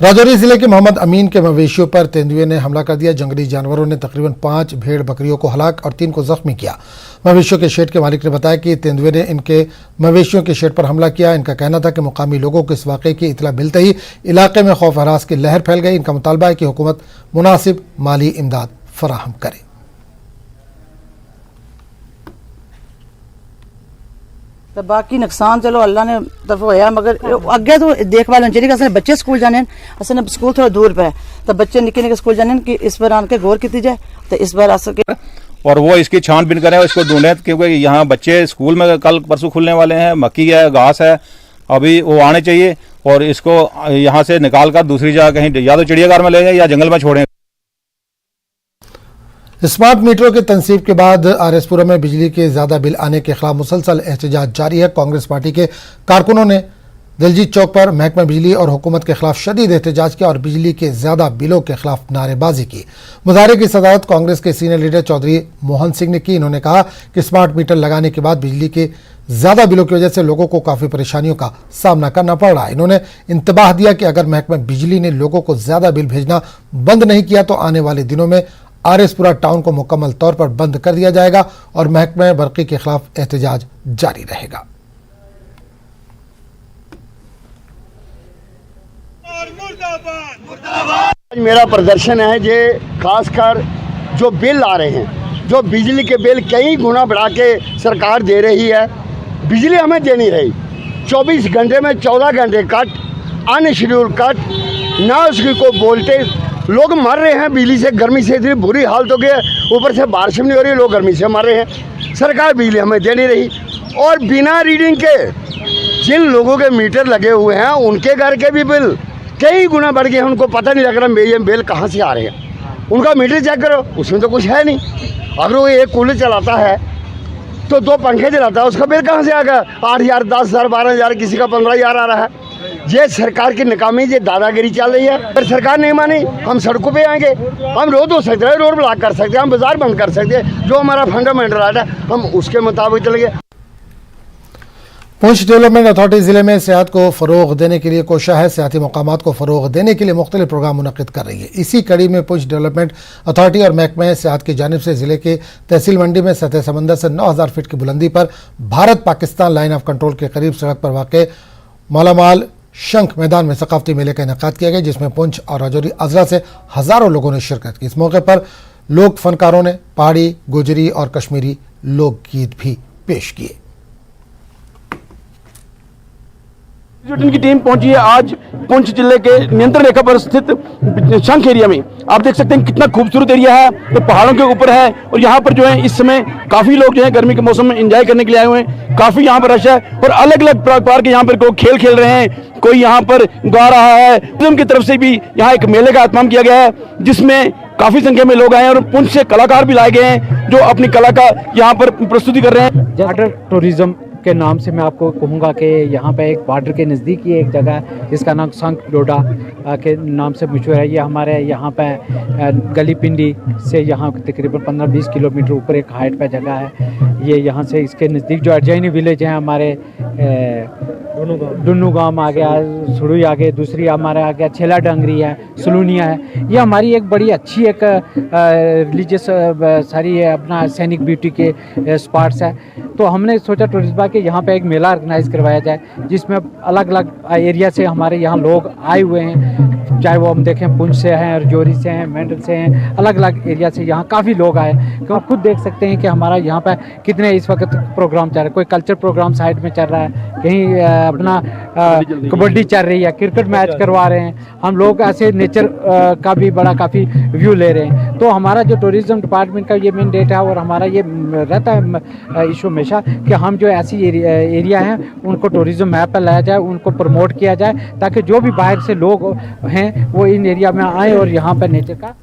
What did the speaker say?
राजौरी जिले के मोहम्मद अमीन के मवेशियों पर तेंदुए ने हमला कर दिया। जंगली जानवरों ने तकरीबन 5 भेड़ बकरियों को हलाक और 3 को जख्मी किया। मवेशियों के शेड के मालिक ने बताया कि तेंदुए ने इनके मवेशियों के शेड पर हमला किया। इनका कहना था कि मुकामी लोगों को इस वाक़े की इतला मिलते ही इलाके में खौफ हरास की लहर फैल गई। इनका मुतालबा है कि हुकूमत मुनासिब माली इमदाद फराहम करे। तो बाकी नुकसान चलो अल्लाह ने तरफ होया, मगर अगे तो देखभाल होनी चाहिए। असल बच्चे स्कूल जाने, असल स्कूल थोड़ा दूर पे है, तो बच्चे निके निके स्कूल जाने कि इस बार आके गौर की जाए, तो इस बार आ सके और वो इसकी छानबीन करें, इसको ढूंढें, क्योंकि यहाँ बच्चे स्कूल में कल परसों खुलने वाले हैं। मक्की है, घास है, अभी वो आने चाहिए और इसको यहाँ से निकाल कर दूसरी जगह कहीं या तो चिड़ियाघर में ले जाएं या जंगल में छोड़ें। स्मार्ट मीटरों की तनसीब के बाद आरएसपुरा में बिजली के ज्यादा बिल आने के खिलाफ मुसलसल एहतजाज जारी है। कांग्रेस पार्टी के कारकुनों ने दिलजीत चौक पर महकमा बिजली और हुकूमत के खिलाफ शदीद एहतजाज किया और बिजली के ज्यादा बिलों के खिलाफ नारेबाजी की। मुजाहरे की सदारत कांग्रेस के सीनियर लीडर चौधरी मोहन सिंह ने की। इन्होंने कहा कि स्मार्ट मीटर लगाने के बाद बिजली के ज्यादा बिलों की वजह से लोगों को काफी परेशानियों का सामना करना पड़ रहा है। इन्होंने इंतबाह दिया कि अगर महकमा बिजली ने लोगों को ज्यादा बिल भेजना बंद नहीं किया तो आने वाले दिनों में आरएसपुरा टाउन को मुकम्मल तौर पर बंद कर दिया जाएगा और महकमा बरकी के खिलाफ एहतजाज जारी रहेगा। मेरा प्रदर्शन है जे खासकर जो बिल आ रहे हैं, जो बिजली के बिल कई गुना बढ़ा के सरकार दे रही है। बिजली हमें दे नहीं रही, 24 घंटे में 14 घंटे कट, अनशेड्यूल कट, ना उसकी कोई वोल्टेज। लोग मर रहे हैं बिजली से, गर्मी से इतनी बुरी हालत हो गई, ऊपर से बारिश भी नहीं हो रही, लोग गर्मी से मर रहे हैं। सरकार बिजली हमें दे नहीं रही और बिना रीडिंग के जिन लोगों के मीटर लगे हुए हैं उनके घर के भी बिल कई गुना बढ़ गए हैं। उनको पता नहीं लग रहा मेरे बिल कहाँ से आ रहे हैं। उनका मीटर चेक करो, उसमें तो कुछ है नहीं। अगर वो एक कूलर चलाता है तो 2 पंखे चलाता है, उसका बिल कहाँ से आ गया? 8,000, 10,000, 12,000, किसी का 15,000 आ रहा है। ये सरकार की नाकामी, ये दादागिरी चल रही है। अगर सरकार नहीं मानी हम सड़कों पे आएंगे, हम रोड हो सकते हैं, रोड ब्लॉक कर सकते हैं, हम बाजार बंद कर सकते हैं। जो हमारा फंडामेंटल राइट है हम उसके मुताबिक चलेंगे। पुंछ डेवलपमेंट अथॉरिटी जिले में सेहत को फ़रोग देने के लिए कोशा है। सेहती मकामात को फ़रोग देने के लिए मुख्तलिफ प्रोग्राम मुनक़िद कर रही है। इसी कड़ी में पुंछ डेवलपमेंट अथॉरिटी और महकमा सेहत की जानिब से जिले के तहसील मंडी में सतह समंदर से 9,000 फीट की बुलंदी पर Bharat Pakistan line of control के करीब सड़क पर वाक़ मालामाल शंख मैदान में सकाफती मेले का इनेकाद किया गया, जिसमें पुंछ और राजौरी अजला से हज़ारों लोगों ने शिरकत की। इस मौके पर लोक फनकारों ने पहाड़ी, गुजरी और कश्मीरी लोकगीत भी पेश किए। की टीम पहुंची है आज पुंछ जिले के नियंत्रण रेखा पर स्थित शंख एरिया में। आप देख सकते हैं कितना खूबसूरत एरिया है, तो पहाड़ों के ऊपर है और यहाँ पर जो है इस समय काफी लोग जो है गर्मी के मौसम में एंजॉय करने के लिए आए हुए हैं। काफी यहाँ पर रश है और अलग अलग प्रकार के यहाँ पर कोई खेल खेल रहे हैं, कोई यहाँ पर गा रहा है। की तरफ से भी यहाँ एक मेले का एहतमाम किया गया है जिसमें काफी संख्या में लोग आए हैं और पुंछ से कलाकार भी लाए गए हैं जो अपनी कला का यहाँ पर प्रस्तुति कर रहे हैं। वाटर टूरिज्म के नाम से मैं आपको कहूँगा कि यहाँ पे एक बॉर्डर के नज़दीक ही एक जगह है जिसका नाम शंख डोडा के नाम से मशहूर है। ये हमारे यहाँ पे गली पिंडी से यहाँ तकरीबन 15-20 किलोमीटर ऊपर एक हाइट पे जगह है। ये यहाँ से इसके नज़दीक जो अर्जैनी विलेज है हमारे डुन्नू गांव आ गया, सुड़ुई आ गए, दूसरी हमारे आ गया छेला डंगरी है, सलूनिया है। ये हमारी एक बड़ी अच्छी एक रिलीजियस सारी अपना सैनिक ब्यूटी के स्पॉट्स है। तो हमने सोचा टूरिज्म के यहाँ पे एक मेला ऑर्गेनाइज करवाया जाए जिसमें अलग अलग एरिया से हमारे यहाँ लोग आए हुए हैं, चाहे वो हम देखें पुंछ से हैं, राजौरी से हैं, मेंढर से हैं, अलग अलग एरिया से यहाँ काफ़ी लोग आए। क्यों आप खुद देख सकते हैं कि हमारा यहाँ पे कितने इस वक्त प्रोग्राम चल रहे हैं। कोई कल्चर प्रोग्राम साइड में चल रहा है, कहीं अपना कबड्डी चल रही है, क्रिकेट मैच करवा रहे हैं। हम लोग ऐसे नेचर का भी बड़ा काफ़ी व्यू ले रहे हैं। तो हमारा जो टूरिज्म डिपार्टमेंट का ये मैंडेट है और हमारा ये रहता है इशू हमेशा कि हम जो ऐसी एरिया हैं उनको टूरिज्म मैप पर लाया जाए, उनको प्रमोट किया जाए ताकि जो भी बाहर से लोग हैं वो इन एरिया में आए और यहाँ पर नेचर का